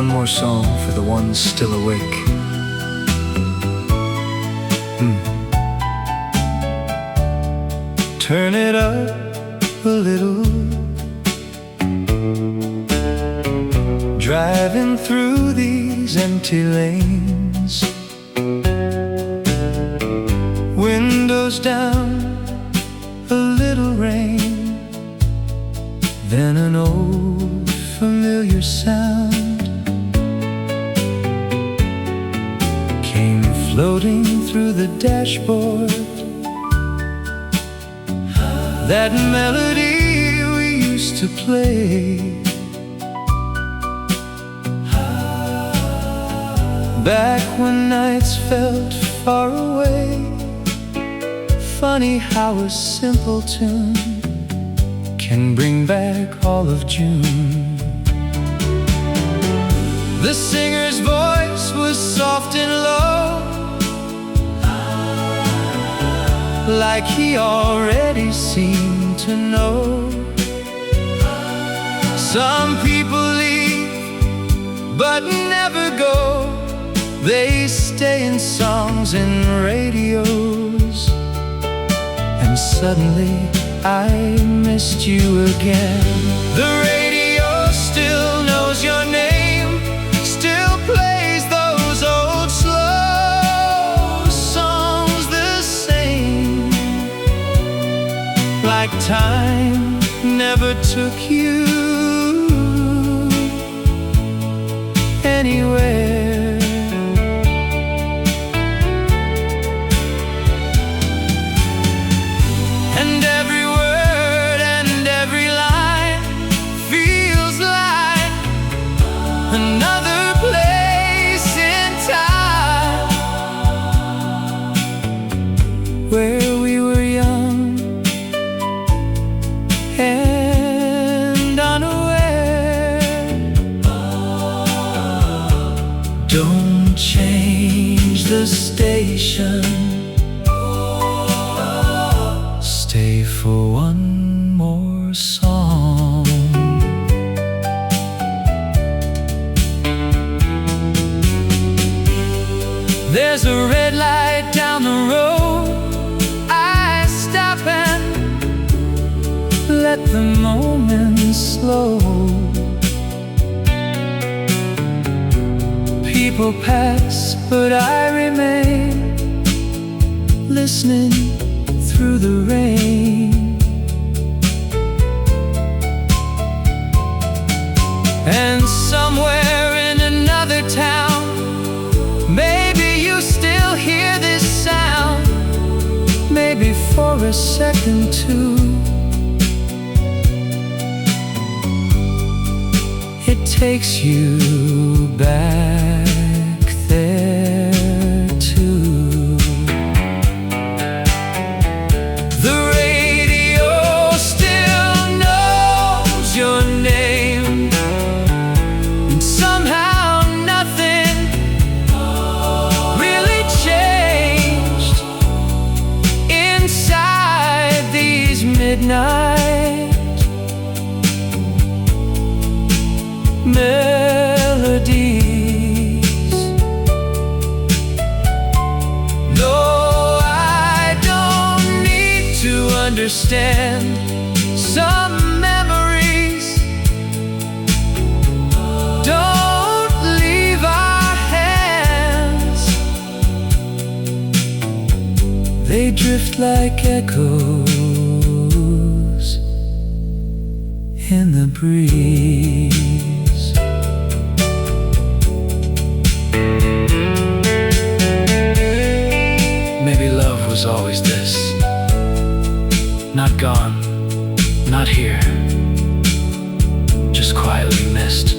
one more song for the ones still awake. Turn it up a little, driving through these empty lanes, windows down, a little rain, then an old familiar sound came floating through the dashboard. That melody we used to play back when nights felt far away. Funny how a simple tune can bring back all of June. The singer's voice was soft and low, like he already seemed to know. Some people leave but never go. They stay in songs and radios. And suddenly I missed you again. The radio still knows your name, still plays those old slow songs the same, like time never took you anywhere. And every word and every line feels like another place in time, where we were young and unaware. Don't change the station, stay for one more song. There's a red light down the road. I stop and let the moment slow. People pass, but I remain, listening through the rain. And somewhere in another town, maybe you still hear this sound, maybe for a second too. It takes you back there too. The radio still knows your name, and somehow nothing really changed inside these midnight melodies. No, I don't need to understand some memories. Don't leave our hands, they drift like echoes in the breeze. Maybe love was always this, not gone, not here, just quietly missed.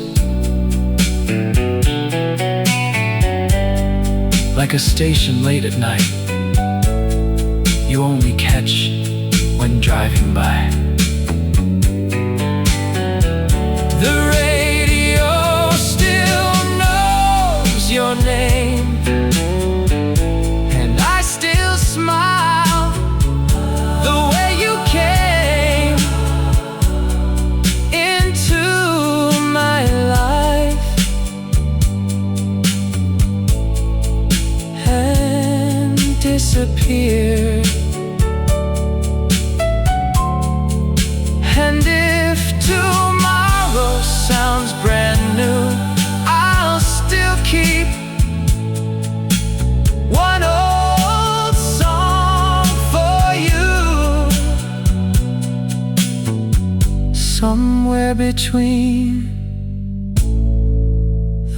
Like a station late at night, you only catch when driving by. The radio still knows your name, and I still smile the way you came into my life. year. And if tomorrow sounds brand new, I'll still keep one old song for you. Somewhere between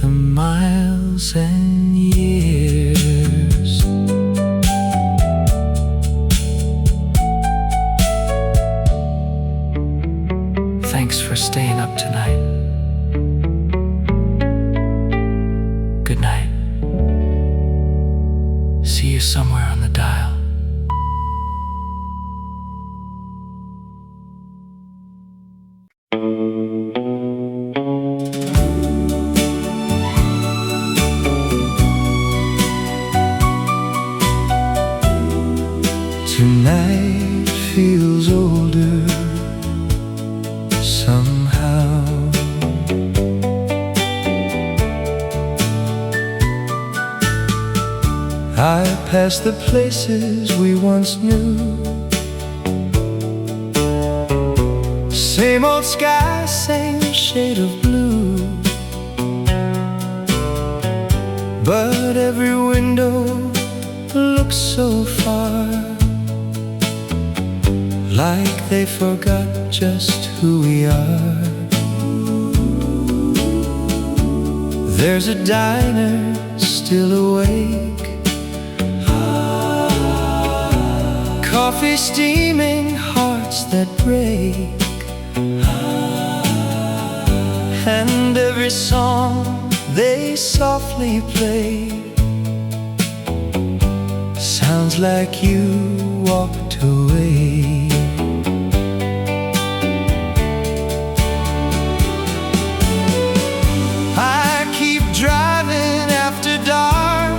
the miles and years. Thanks for staying up tonight. Good night. See you somewhere on the dial. Tonight feels older somehow. I pass the places we once knew. Same old sky, same shade of blue. But every window looks so far, like they forgot just who we are. There's a diner still awake, coffee steaming, hearts that break. And every song they softly play sounds like you walked away. I keep driving after dark,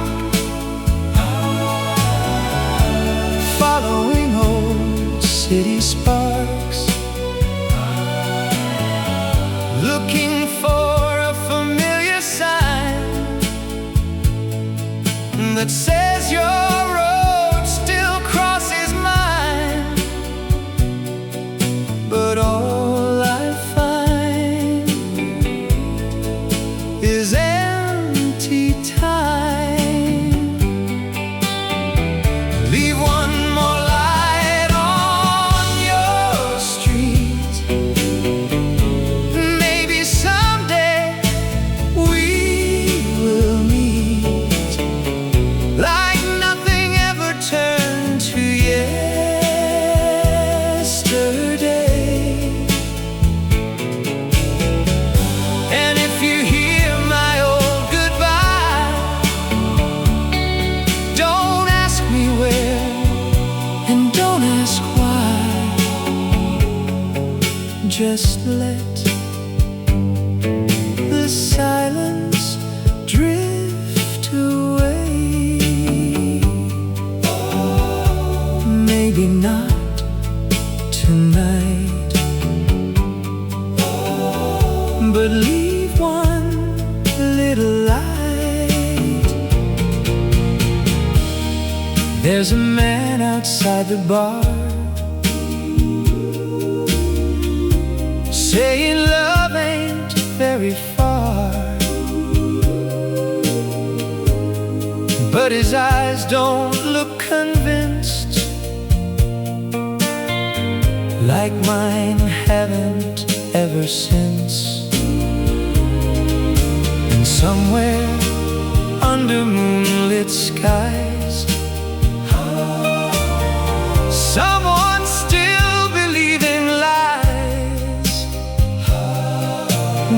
following old city sparks, looking for a familiar sign that says your road still crosses mine. But all I find is empty time. Leave one more light on your street. Maybe someday we will meet, like nothing ever turned to yesterday. And if you hear my old goodbye, don't ask me where, and don't ask why. Just let the silence drift away. Maybe not tonight, but leave one little light. There's a man outside the bar saying love ain't very far, but his eyes don't look convinced, like mine haven't ever since. And somewhere under moonlit skies, someone still believing lies,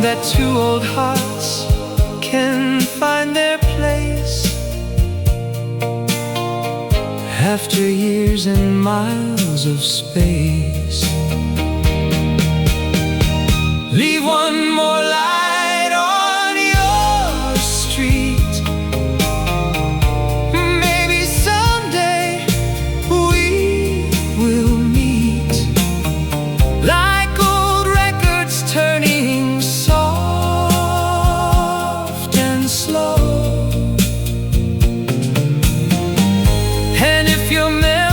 that two old hearts can find their place after years and miles of space. Leave one more light on your street. Maybe someday we will meet, like old records turning soft and slow. And if your memory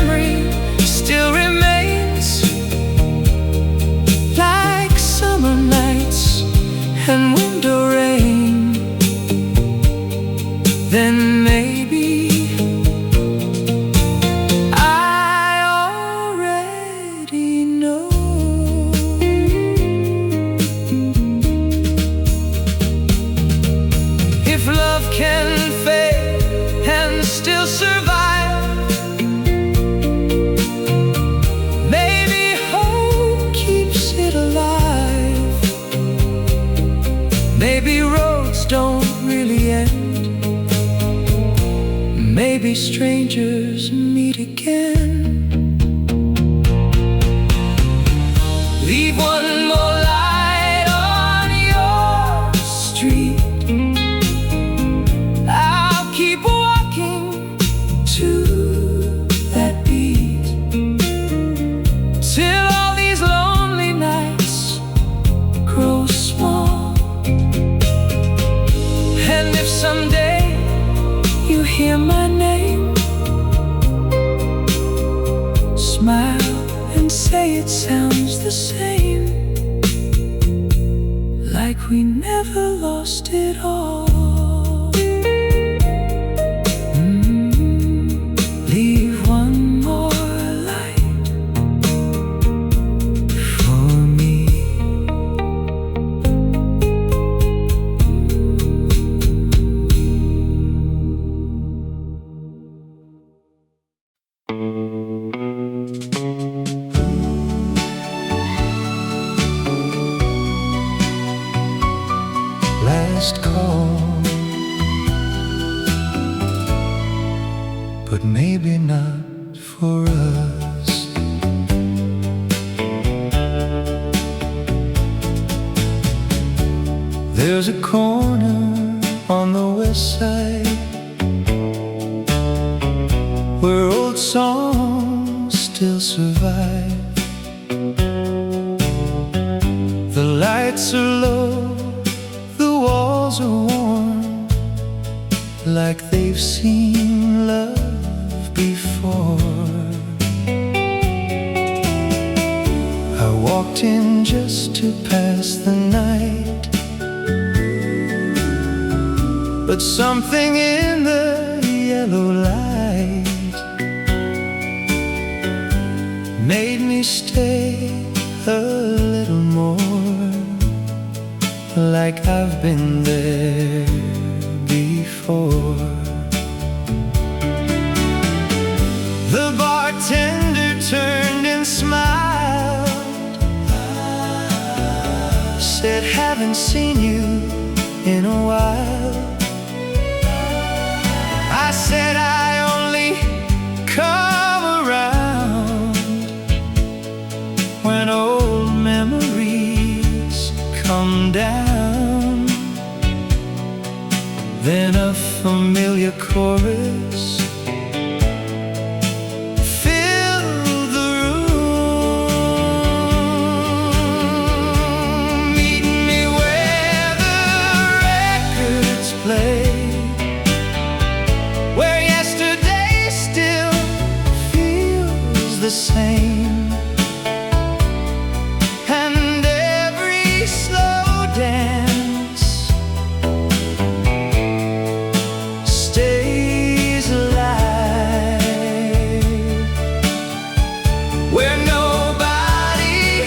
strangers meet again. Leave one more light on your street. I'll keep walking to that beat till all these lonely nights grow small. And if someday you hear my name, smile and say it sounds the same, like we never lost it all. Leave one more light for me. Last call, but maybe not for us. There's a corner on the west side where old songs still survive. The lights are low, the walls are warm, like they've seen love before. I walked in just to pass the night, but something in the yellow light made me stay a little more, like I've been there before. The bartender turned and smiled, said, haven't seen you in a while. I said, I only come around when old memories come down. Then a familiar chorus filled the room. Meet me where the records play, where yesterday still feels the same, and every slow dance stays alive, where nobody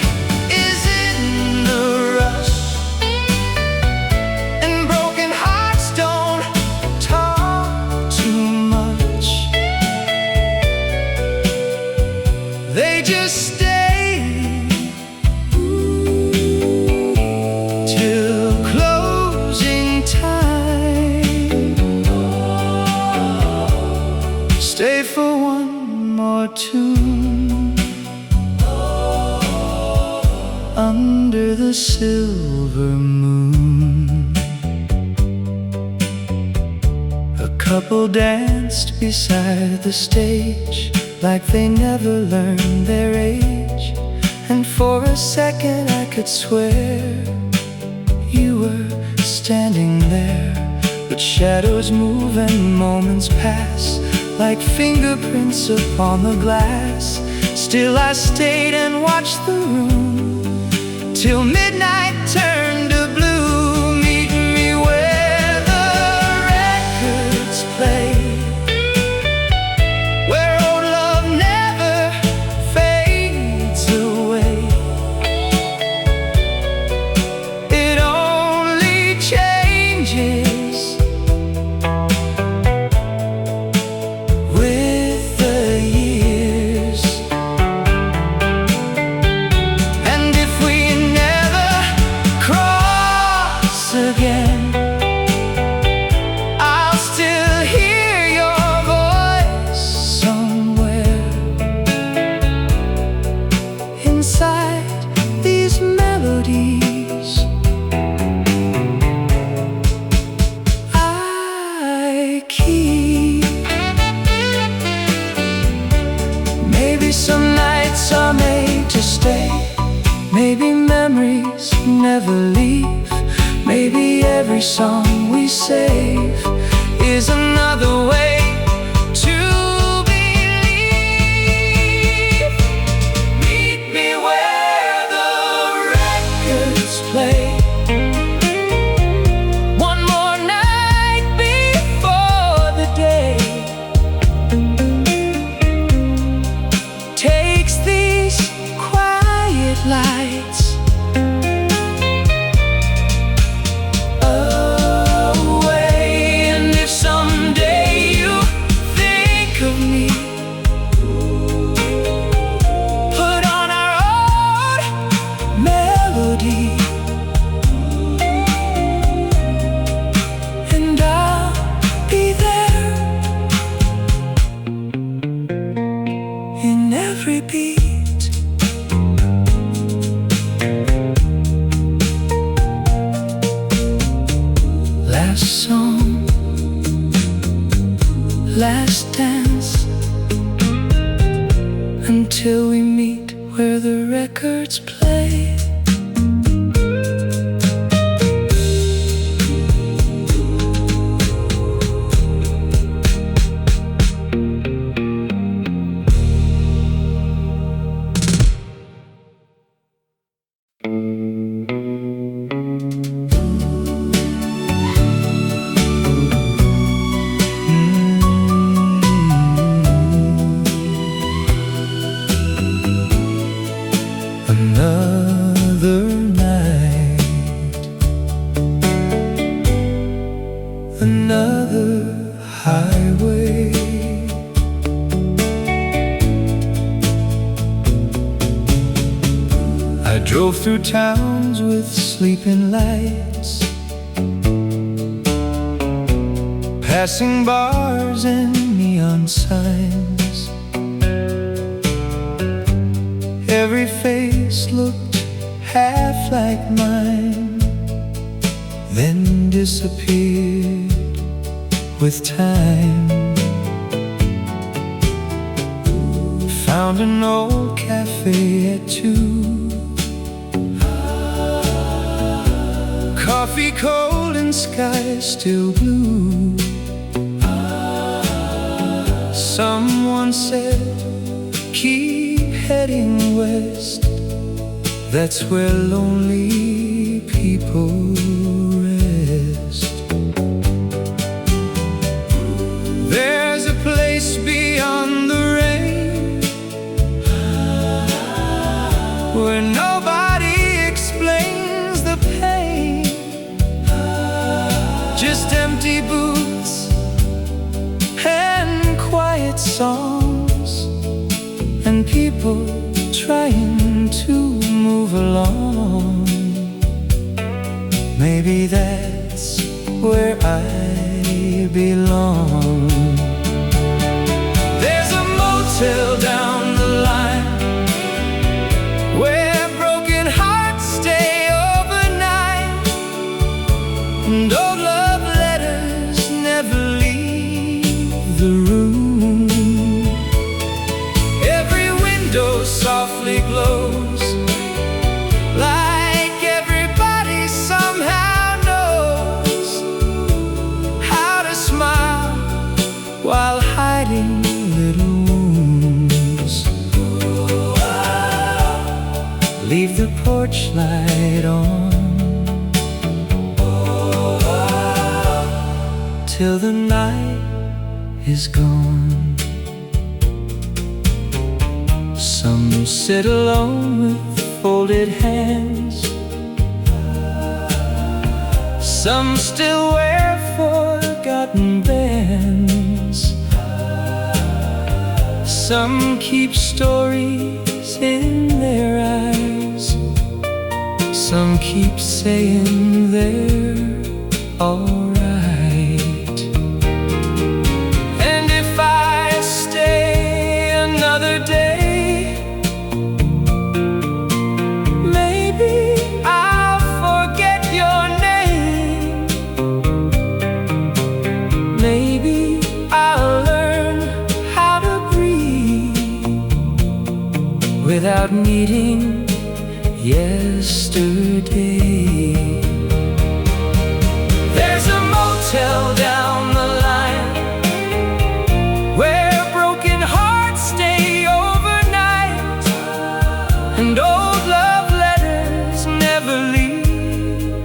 is in a rush, and broken hearts don't talk too much. They just stay till closing time. Stay for one more tune under the silver moon. A couple danced beside the stage like they never learned their age, and for a second I could swear you were standing there. But shadows move and moments pass like fingerprints upon the glass. Still I stayed and watched the room till midnight turned to blue. Meet me where the records play, where old love never fades away. It only changes with the years. And if we never Maybe some nights are made to stay. Maybe memories never leave. Maybe every song we save is another way to believe. Meet me where the records play. One more night before the day takes these quiet lights away. And if someday you think of me, put on our old melody, and I'll be there in every beat. Last song, last dance, until we meet where the records play. Another night, another highway. I drove through towns with sleeping lights, passing bars and neon signs. Every face looked half like mine, then disappeared with time. Found an old cafe at 2, coffee cold and sky still blue. Someone said, keep heading west, that's where lonely people rest. There's a place beyond the rain, where nobody explains the pain, just empty booths and quiet songs, and people trying to move along. Maybe that's where I belong. There's a motel down the line where broken hearts stay overnight, and old love letters never leave the room. Every window softly glows, like everybody somehow knows how to smile while hiding little wounds. Leave the porch light on till the night is gone. Some sit alone with folded hands, some still wear forgotten bands, some keep stories in their eyes, some keep saying they're alright. And if I stay another day, maybe I'll forget your name. Maybe I'll learn how to breathe. without needing yesterday. There's a motel down the line where broken hearts stay overnight, and old love letters never leave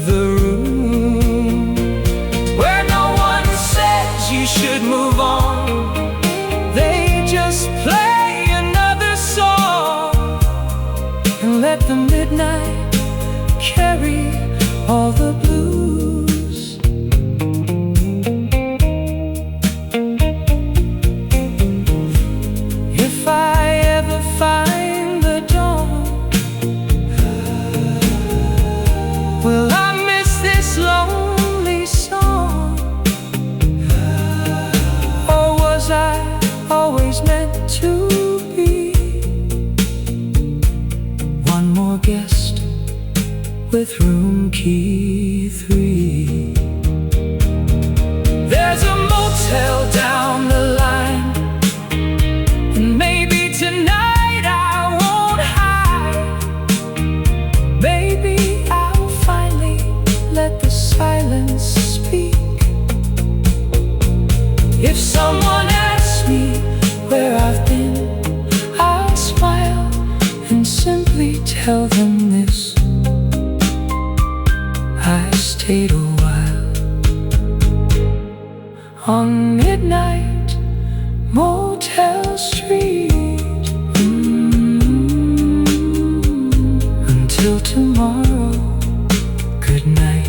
the room, where no one says you should move on. They just play another song and let the midnight carry all the blues. If I ever find the dawn, will I miss this lonely song? Or was I always meant to be one more guest with room key 3? There's a motel down the line, and maybe tonight I won't hide. Maybe I'll finally let the silence speak. If someone asks me where I've been, I'll smile and simply tell them this: I stayed a while on midnight Motel Street. Until tomorrow, good night.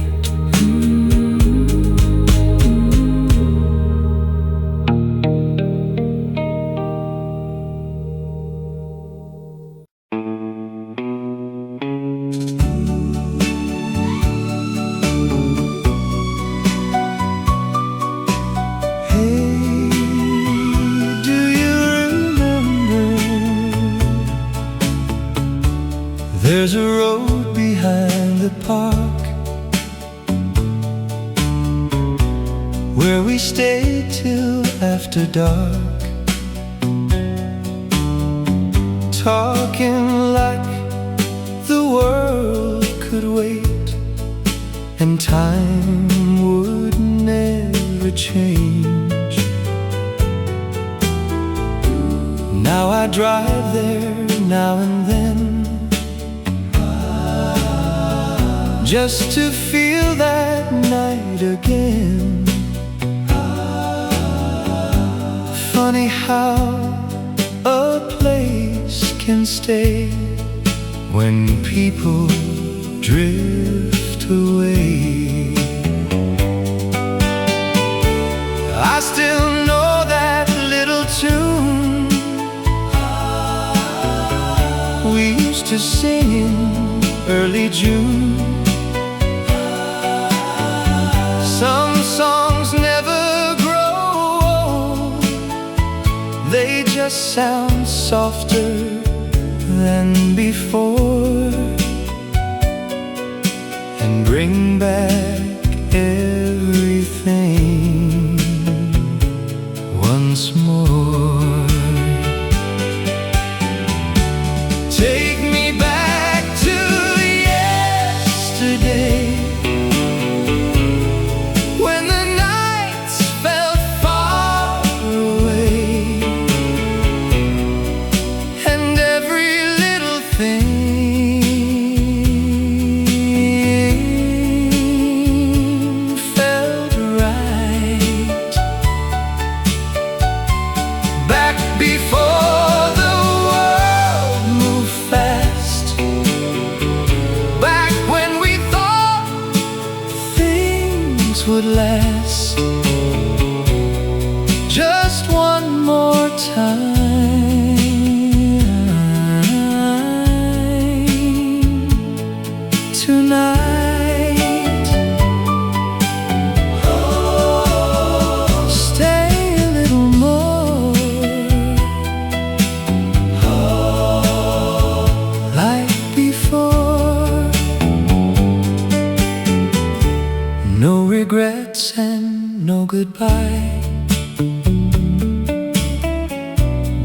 There's a road behind the park where we stayed till after dark, talking like the world could wait and time would never change. Now I drive there now and then, just to feel that night again. Funny how a place can stay when people drift away. I still know that little tune we used to sing in early June. Some songs never grow old, they just sound softer than before, and bring back everything once more. Take me back to yesterday,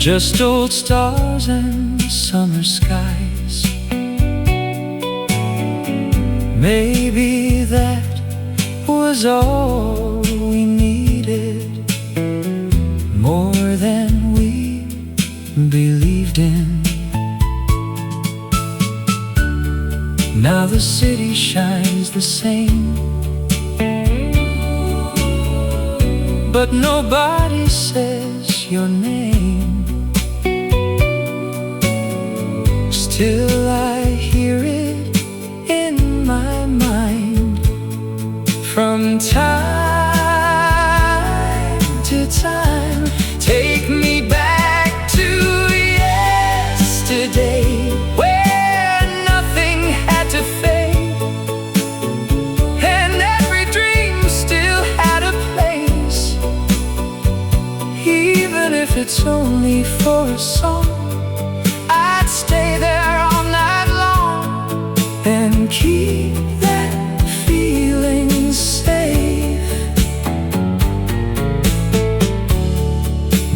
just old stars and summer skies. Maybe that was all we needed, more than we believed in. Now the city shines the same, but nobody says your name. Still I hear it in my mind, from time to time. Take me back to yesterday, where nothing had to fade, and every dream still had a place. Even if it's only for a song, I'd stay there all night long and keep that feeling safe.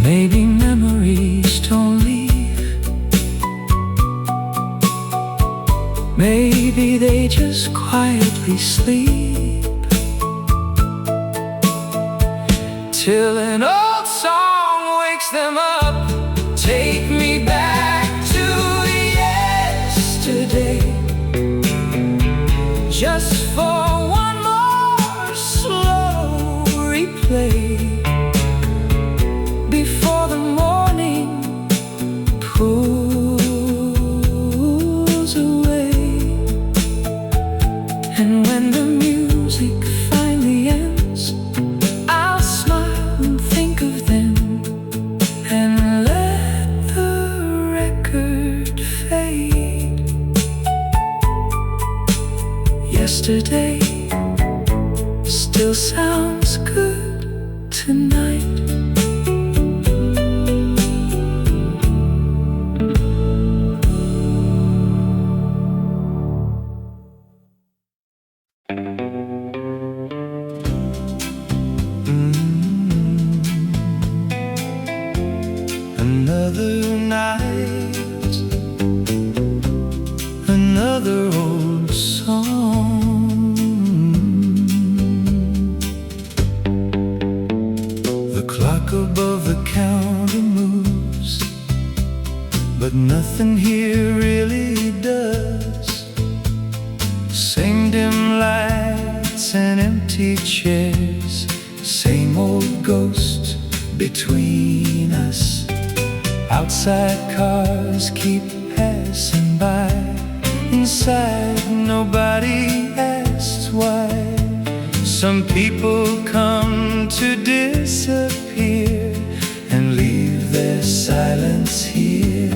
Maybe memories don't leave, maybe they just quietly sleep, till an old song wakes them up. Take me back to yesterday, just for one more slow replay, before the morning pulls away. And when the music finally ends, I'll smile and think of them, and let the record fade. Yesterday still sounds good tonight. Another night, another old song. The clock above the counter moves, but nothing here really does. Same dim lights and empty chairs, same old ghost between us. Outside cars keep passing by, inside nobody asks why. Some people come to disappear and leave their silence here.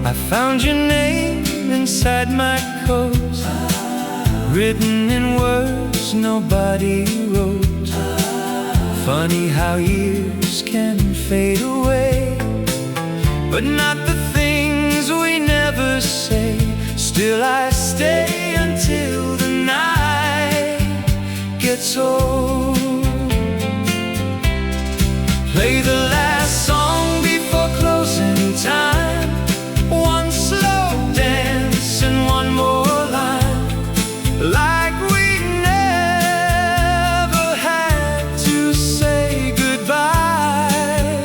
I found your name inside my coat, written in words nobody wrote. Funny how years can fade away, but not the things we never say. Still I stay until the night gets old. Play the last song before closing time, one slow dance and one more line, like we never had to say goodbye.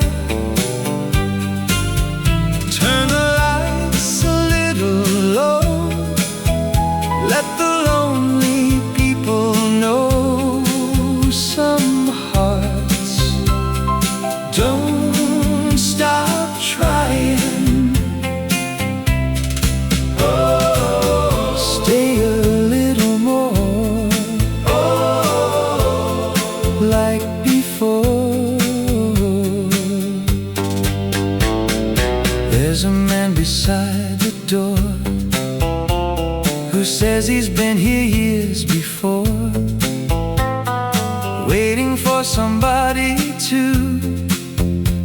Turn the lights a little low, let the lonely people know some hearts don't stop trying. Stay a little more, like before. There's a man beside the door who says he's been here years before, waiting for somebody to.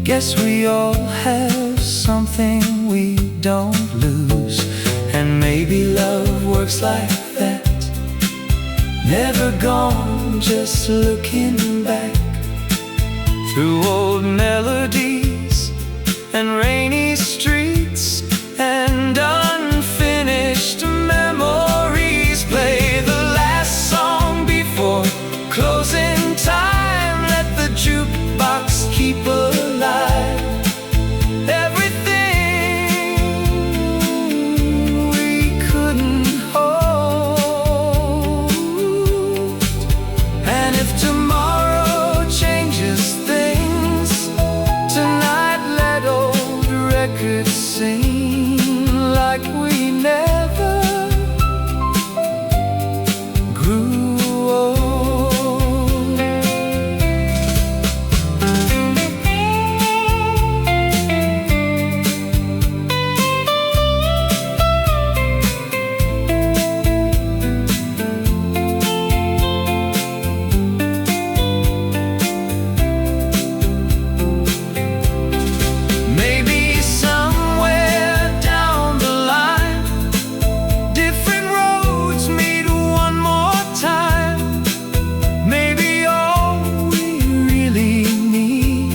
Guess we all have something we don't lose, and maybe love works like that. Never gone, just looking back through old melodies and rainy streets and unfinished memories. Play the last song before closing time. Let the jukebox keep alive everything we couldn't hold. And if tomorrow changes things, tonight let old records sing like we never grew old. Maybe somewhere down the line, different roads meet one more time. Maybe all we really need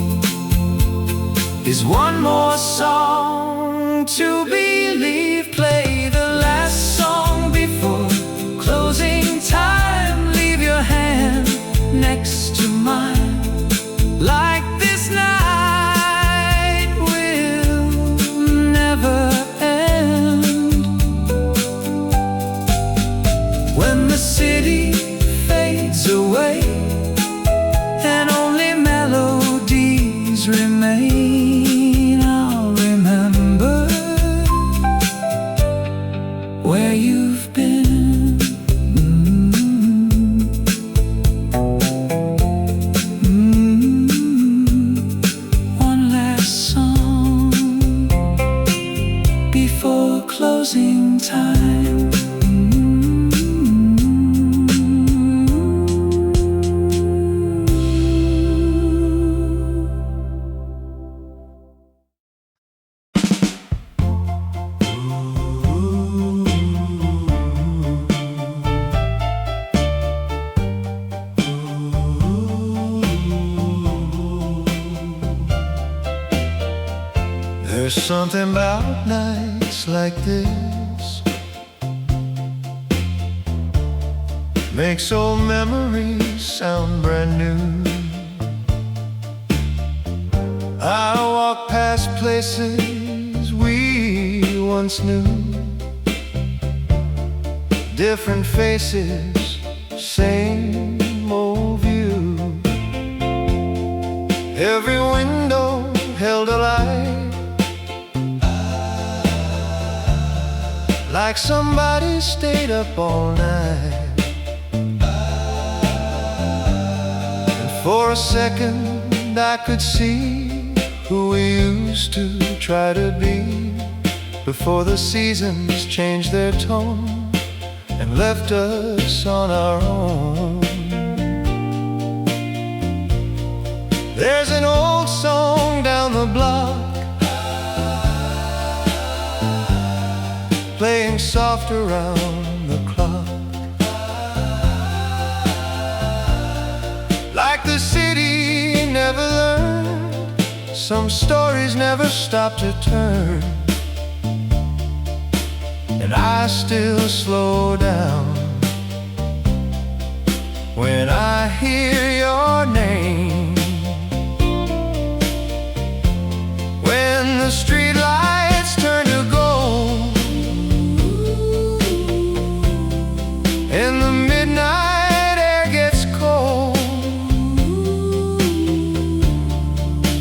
is one more song to believe. Play the last song before closing time. Leave your hand next to mine, like this night will never end. When the city fades away and only melodies remain, I'll remember where you've been. One last song before closing time. There's something about nights like this, makes old memories sound brand new. I walk past places we once knew, different faces, same old view. Every window held a light, like somebody stayed up all night. And for a second I could see who we used to try to be, before the seasons changed their tone and left us on our own. There's an old song down the block, playing soft around the clock, like the city never learned, some stories never stop to turn. And I still slow down when I hear your name, when the streetlights turn to gold and the midnight air gets cold.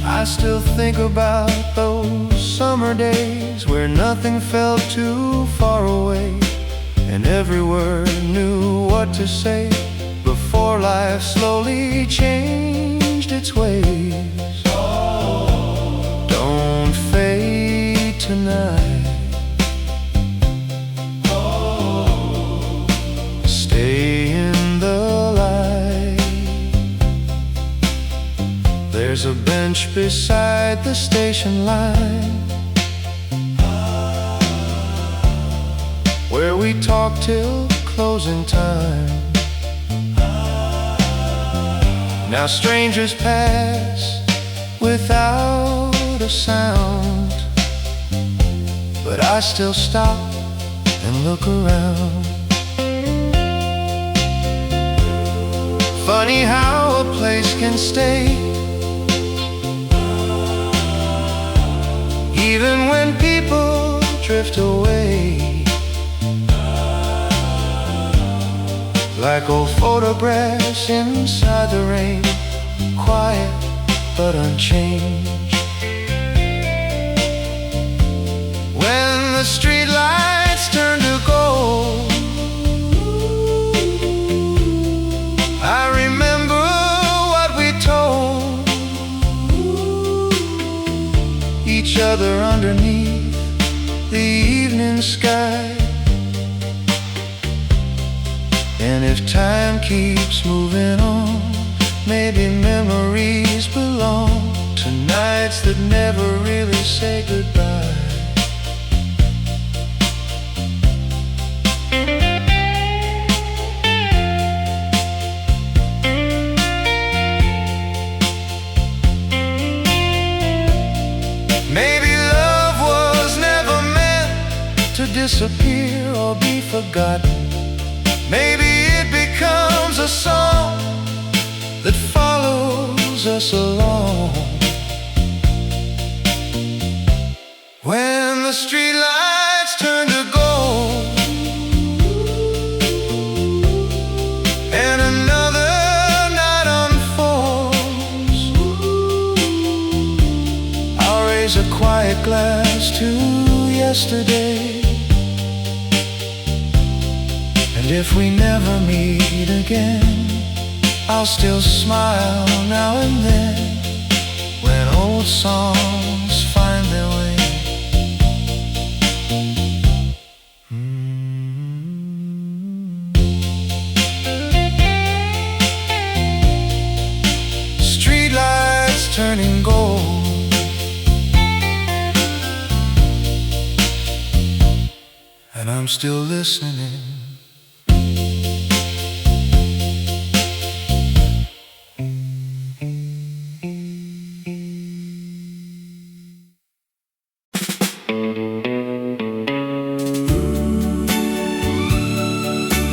I still think about those summer days where nothing felt too far away, and every word knew what to say, before life slowly changed its ways. Don't fade tonight, stay in the light. There's a bench beside the station line, where we talk till closing time. Now strangers pass without a the sound, but I still stop and look around. Funny how a place can stay, even when people drift away, like old photographs inside the rain, quiet but unchanged. When the streetlights turn to gold, I remember what we told each other underneath the evening sky. And if time keeps moving on, maybe memories belong to nights that never really say goodbye. Maybe love was never meant to disappear or be forgotten. Maybe it becomes a song that follows us along. When the streetlights turn to gold and another night unfolds, I'll raise a quiet glass to yesterday. And if we never meet again, I'll still smile now and then when old songs find their way. Streetlights turning gold, and I'm still listening.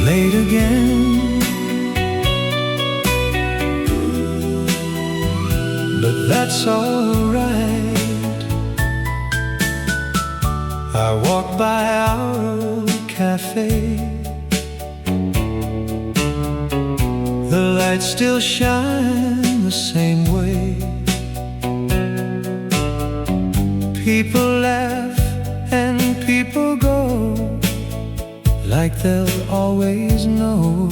Late again, but that's alright. I walk by our old cafe. The lights still shine the same way. People laugh and people go, like they'll always know.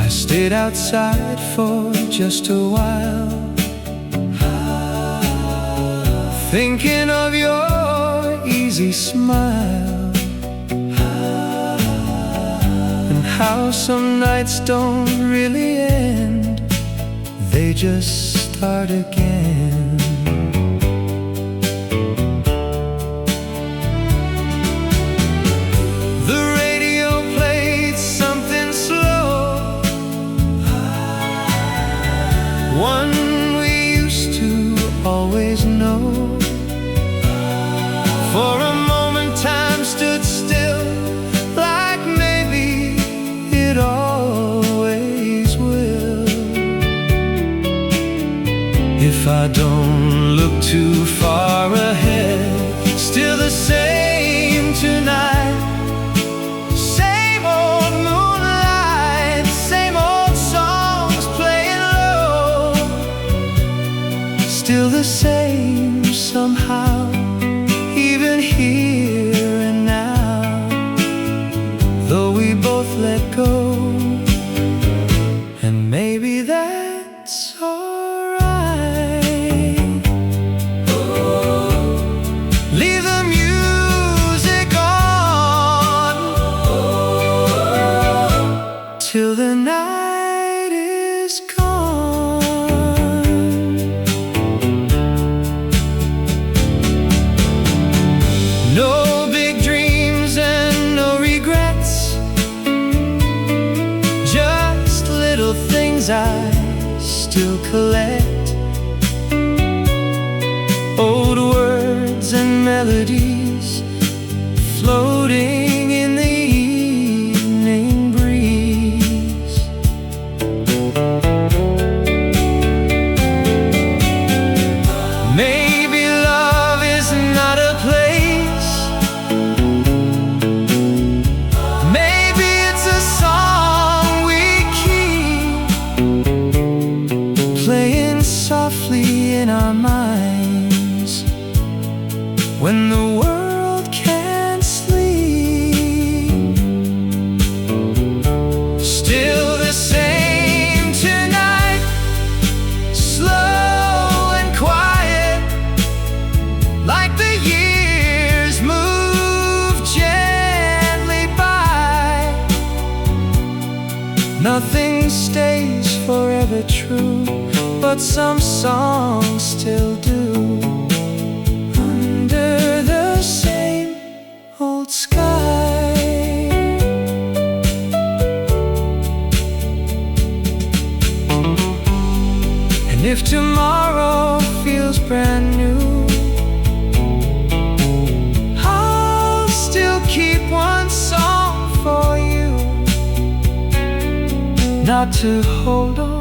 I stayed outside for just a while, thinking of your easy smile, and how some nights don't really end, they just start again. One we used to always know. For a moment time stood still, like maybe it always will. If I don't look too far ahead, still the same tonight. Same old moonlight, same old songs playing low. Still the same somehow, even here and now. Though we both let go, and maybe that's alright. Leave the music on till the night is gone. still collect old words and melodies floating in the evening breeze. Maybe love is not a place, maybe it's a song we keep playing softly in our minds when the world can't sleep. Still the same tonight, slow and quiet, like the years move gently by. Nothing stays forever true, but some songs still do. Under the same old sky. And if tomorrow feels brand new, I'll still keep one song for you, not to hold on,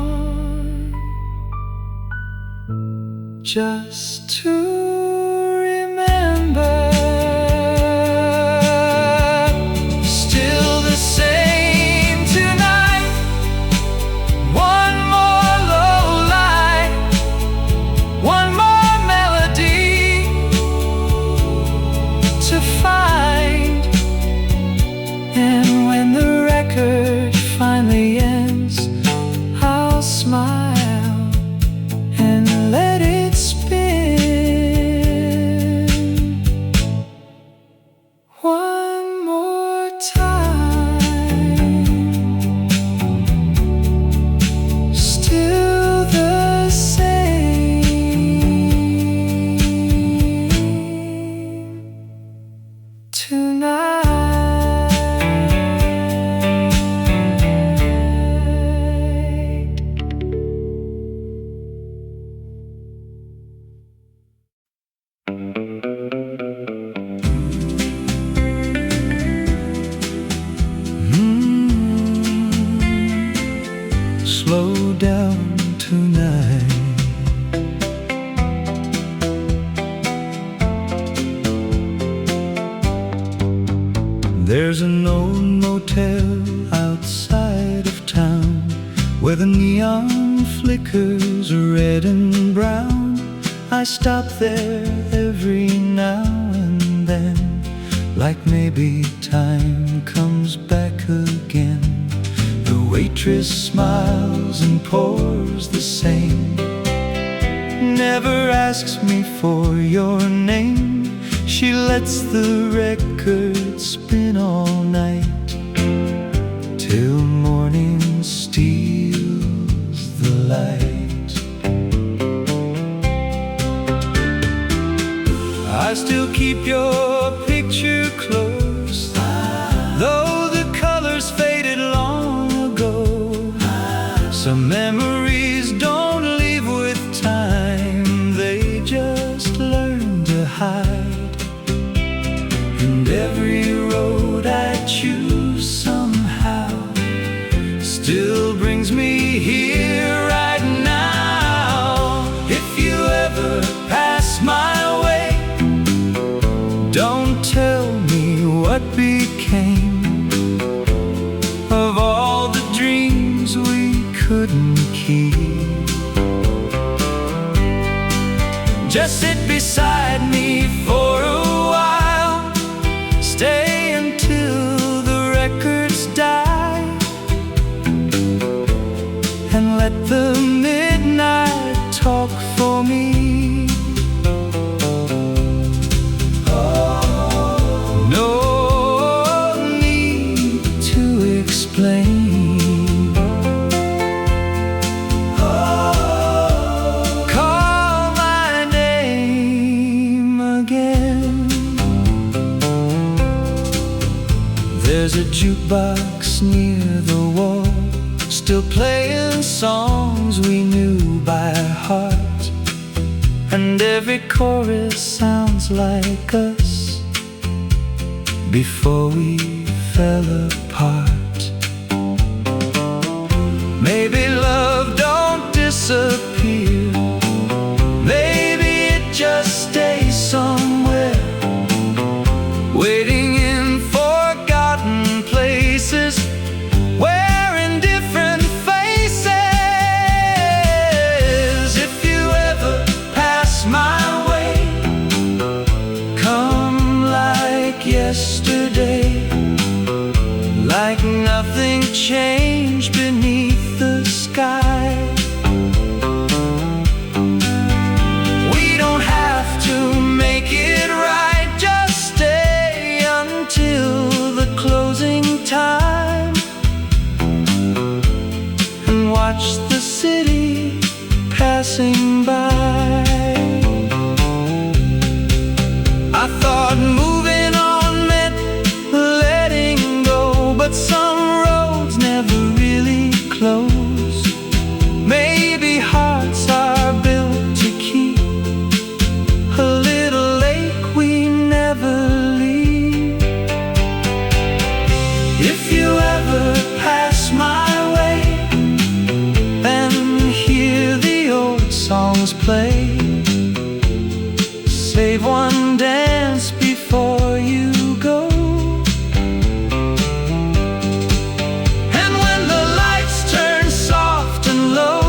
just to remember. Still the same tonight, one more low light, one more melody to find. And when the record finally ends, I'll smile and let it spin one more time. Still the same tonight. Slow down tonight. There's an old motel outside of town where the neon flickers red and brown. I stop there every now and then, like maybe time comes back again. The waitress smiles and pours the same, never asks me for your name. She lets the record spin all night till morning steals the light. I still keep your picture close, though the colors faded long ago. Some memories don't leave with time, they just learn to hide. And every road I choose somehow still brings me here right now. If you ever pass my way, don't tell me what became of all the dreams we couldn't keep. Just sit beside me for a while, stay until the records die, and let the midnight talk for me. No need to explain. Call my name again. There's a jukebox near the wall, still playing songs we knew. and every chorus sounds like us before we fell apart. Maybe love don't disappear, maybe it just stays somewhere, waiting in forgotten places, wearing different faces. If you ever pass my way, come like yesterday, like nothing changed beneath the sky. We don't have to make it right, just stay until the closing time and watch the city passing by. I thought moving on meant letting go, but some roads never really close. Maybe hearts are built to keep a little lake we never leave. If you ever pass my way, then hear the old songs play. Save one dance before you go, and when the lights turn soft and low,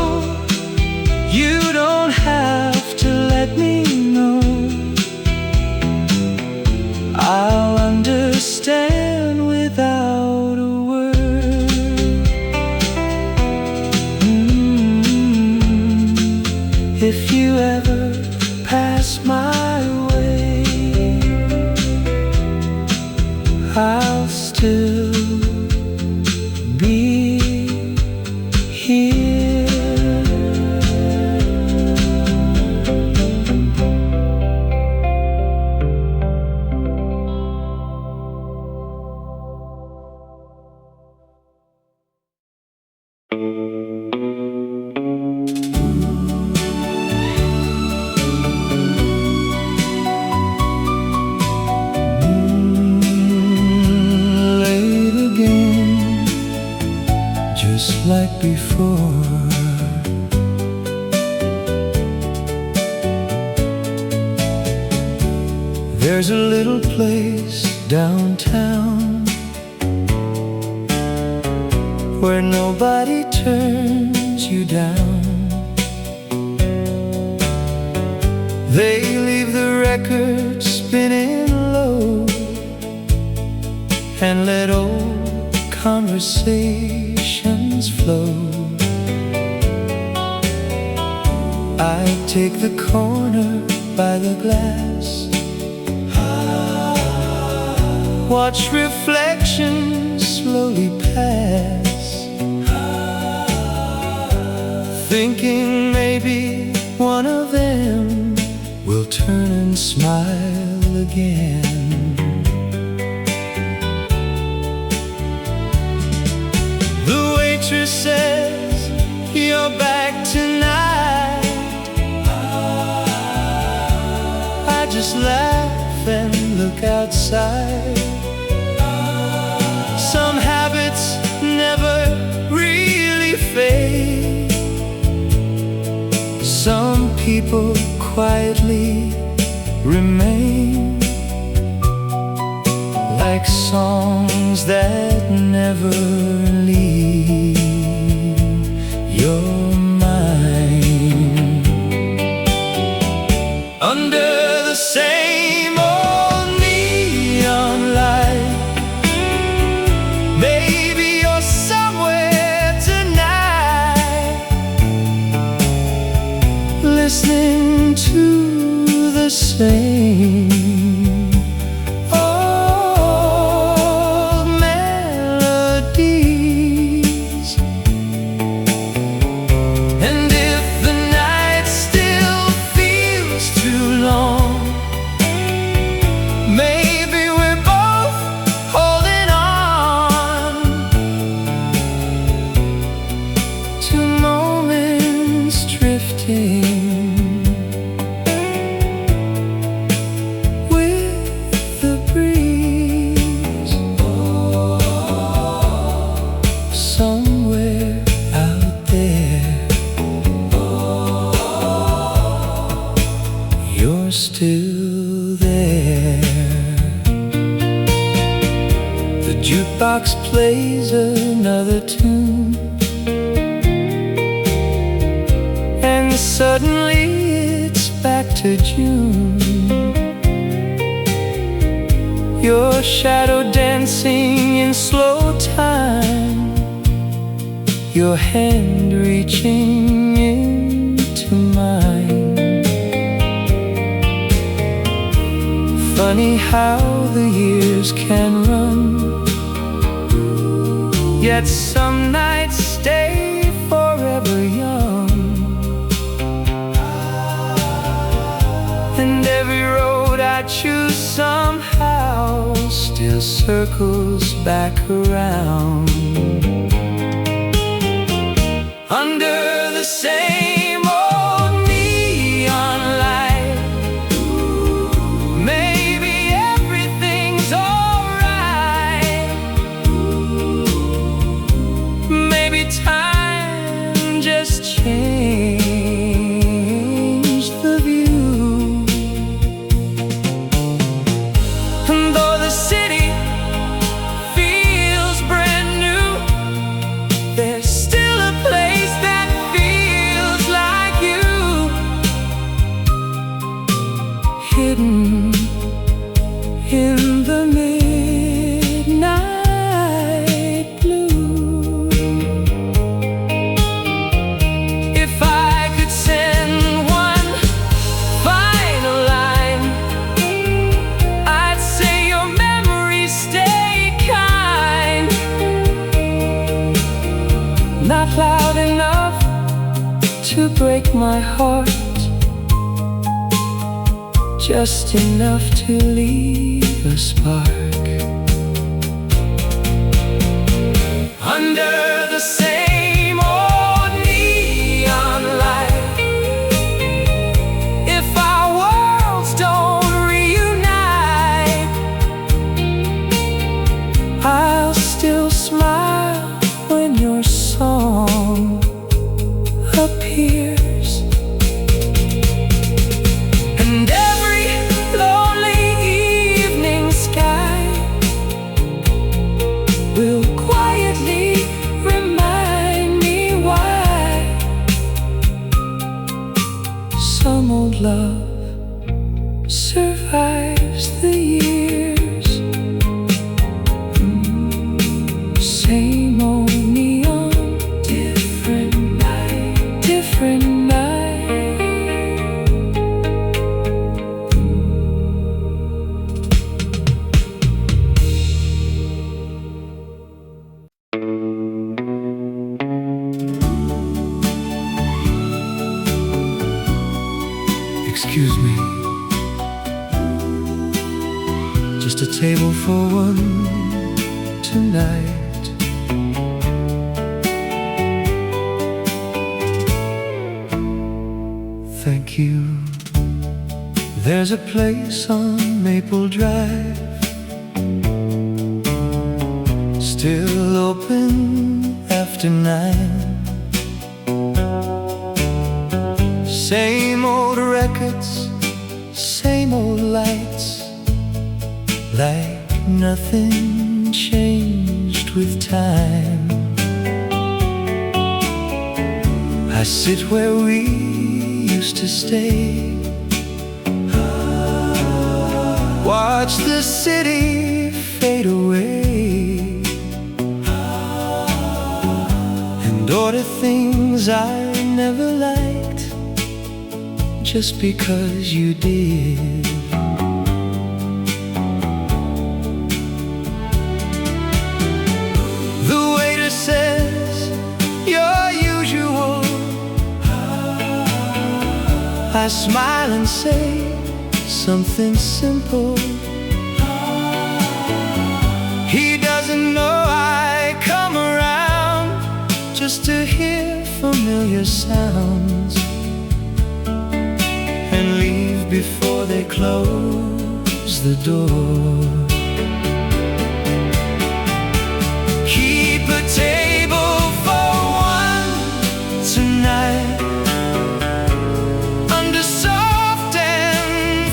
you don't have to let me know. I'll understand without a word. If you ever pass my way, I'll still be here. Late again, just like before. There's a little place downtown where nobody turns you down. They leave the record spinning low and let old conversations flow. I take the corner by the glass, watch reflections slowly pass, thinking maybe one of them will turn and smile again. The waitress says, "You're back tonight." I just laugh and look outside. Some habits never really fade. Some people quietly remain, like songs that never leave your mind. Under the same old neon light, maybe you're somewhere tonight, listening to the same old melodies. And if the night still feels too long, maybe we're both holding on to moments drifting you're still there. The jukebox plays another tune, and suddenly it's back to June. Your shadow dancing in slow time, your hand reaching into mine. Funny how the years can run, yet some nights stay forever young. And every road I choose somehow still circles back around. Under the same old neon light, maybe everything's alright. Maybe time just changed the view. And though the city feels brand new, there's still a place that feels like you, hidden in the midnight blue. If I could send one final line, I'd say your memories stay kind. Not loud enough to break my heart, just enough to leave a spark. Under the same old neon light, if our worlds don't reunite, I'll still smile when your song appears. And every lonely evening sky will quietly remind me why some old love survives the years. Same old neon, different night, different night. Excuse me, just a table for one tonight. Thank you. There's a place on Maple Drive, still open after 9. Same old records, same old lights, like nothing changed with time. I sit where we used to stay, watch the city fade away, and order things I never liked just because you did. The waiter says your usual, I smile and say something simple. He doesn't know I come around just to hear familiar sounds and leave before they close the door. Keep a table for one tonight, under soft and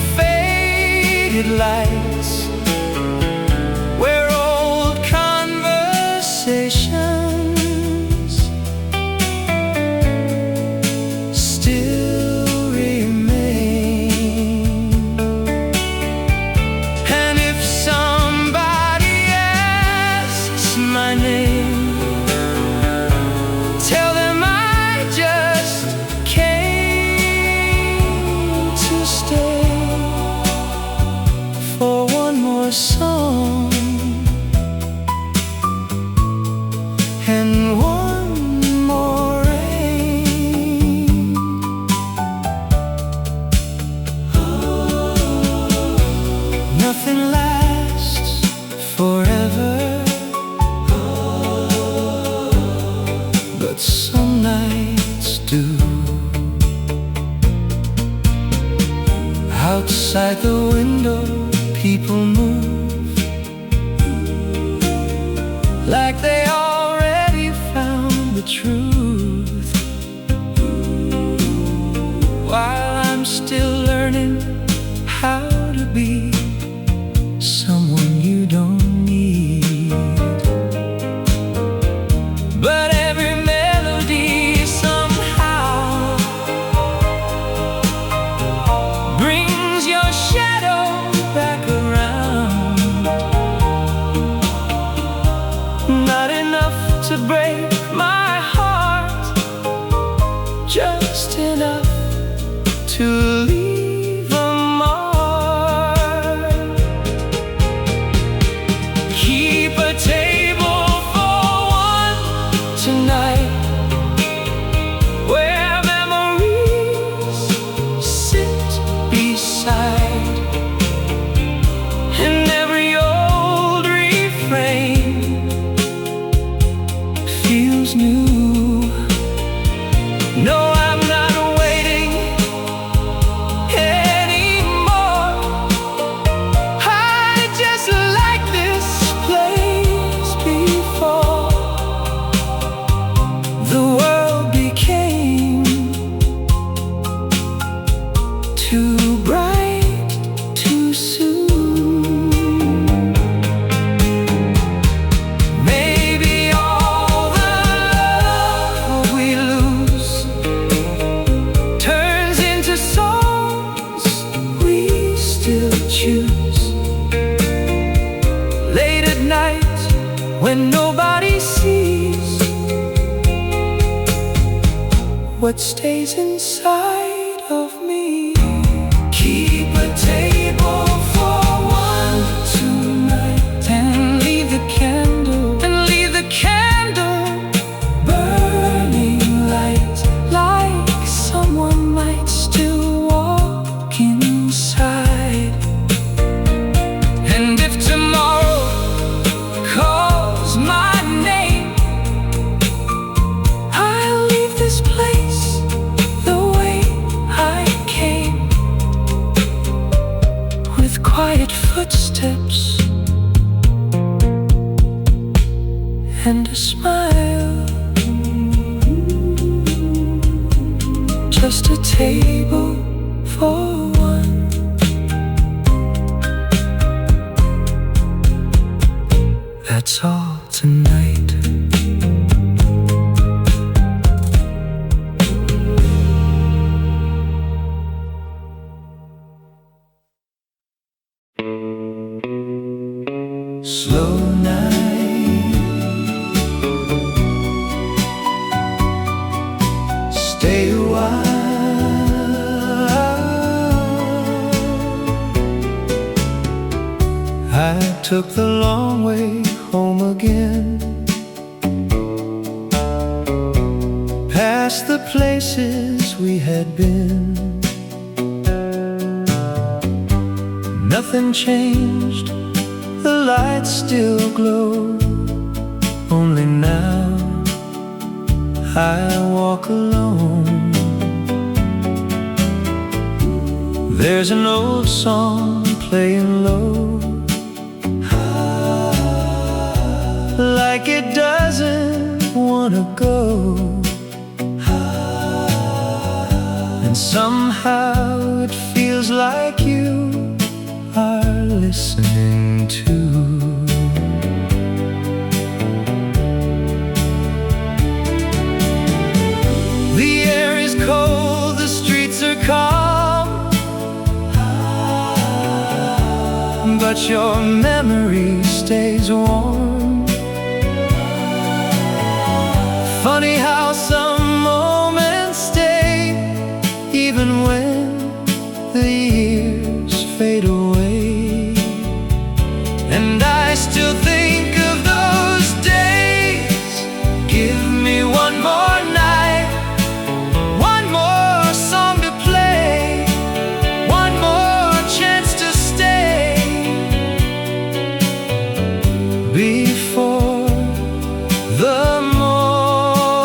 Outside the window, people move like they already found the truth, while I'm still learning how to be someone you don't need. But every melody somehow brings your shadow back around. Not enough to break my heart, just enough to leave a mark. Keep a table for one tonight, where memories sit beside, and every old refrain feels new. No, I'm not waiting anymore. I just like this place before. The world became too bright too soon. Maybe all the love we lose turns into songs we still choose. Late at night, when nobody sees, what stays inside of me. Keep a table for one tonight, and leave the candle burning light, like someone might still walk inside. And if tomorrow calls my name, I'll leave this place the way I came, with quiet footsteps and a smile. Just a table for one. That's all tonight. Slow night, stay a while. I took the long way home again, past the places we had been. Nothing changed, the lights still glow. Only now I walk alone. There's an old song playing low, like it doesn't wanna go. And somehow it feels like you are listening too. The air is cold, the streets are calm, but your memory stays warm. Funny how some moments stay, even when the years fade away. And I still think of those days. Give me one more night, one more song to play, one more chance to stay, before the morning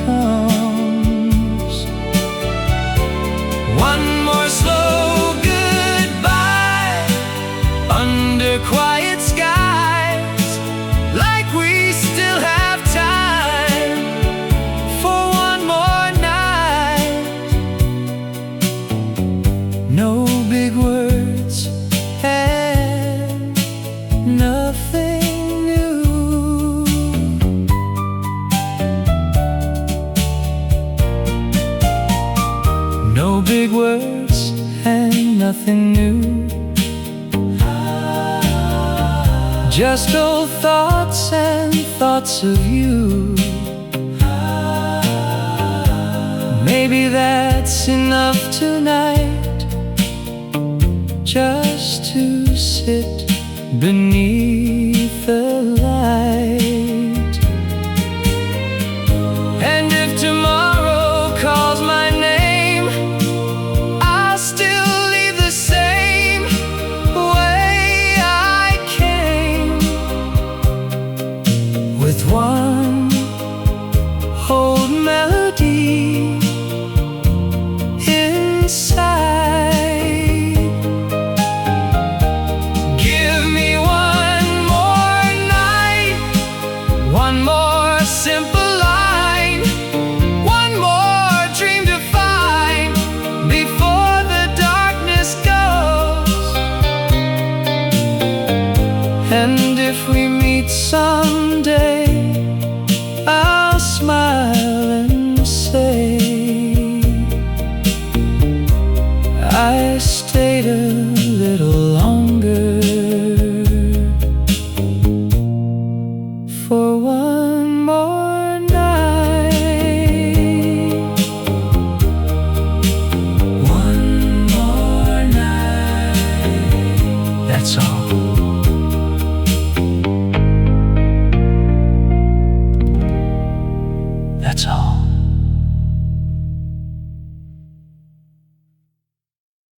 comes. No big words and nothing new, just old thoughts and thoughts of you. Maybe that's enough tonight, just to sit beneath the light. And if tomorrow calls my name, I'll still leave the same way I came, with one old melody inside. Give me one more night, one more simple line, one more dream to find before the darkness goes. And if we meet someday, I'll smile and say I stayed a little longer for one more night. One more night, that's all.